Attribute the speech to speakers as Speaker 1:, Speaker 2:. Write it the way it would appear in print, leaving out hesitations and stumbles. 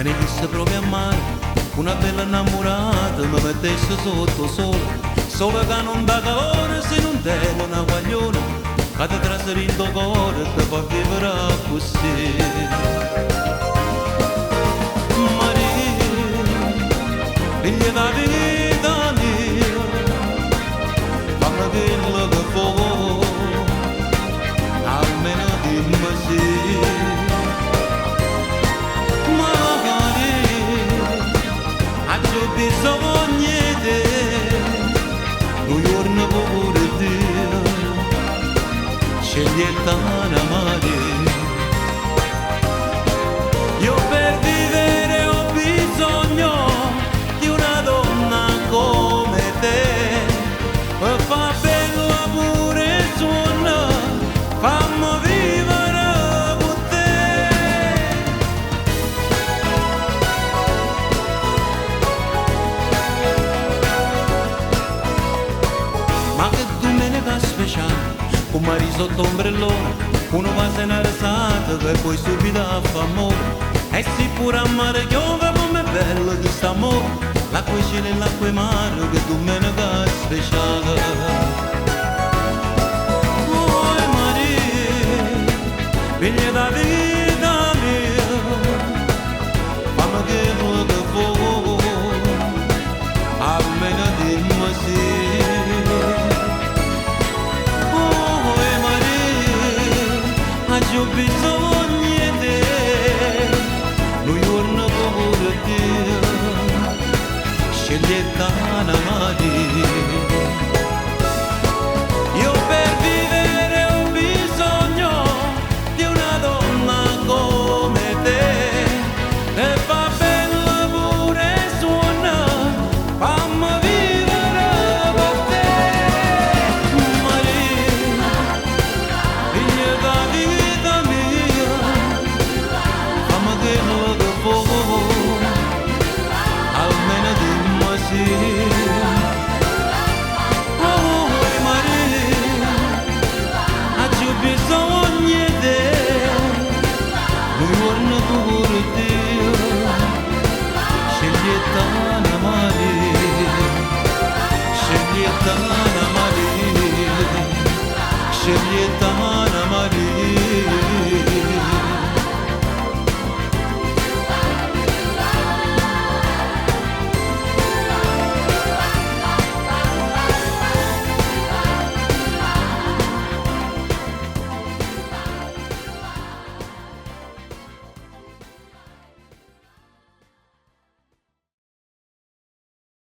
Speaker 1: ne disse proprio a mare, una bella innamorata mi mettesse sotto sole che non dà calore se non tiene una guagliona, che ti trasferisce il cuore e ti fa vivere così. Maria, figlia da vita mia, fammi quello che vuoi, almeno dimmi sì. Ho bisogno di te, un giorno pure te, sceglietta una Maria. Io per vivere ho bisogno di una donna come te, e fa bello pure il suono, fammi vivere con te. Ma che domenica speciale, con mari sotto ombrellone, uno va se ne risata e poi subito fa amore. E sì pure a mare piove come è bello che sta amore, l'acqua e cielo e l'acqua e mare, che domenica speciale. Oh Maria, figlia da vita mia, fammi quello che vuoi, almeno dimmi sì. Ho bisogno di te, un giorno pure te, sceglietta una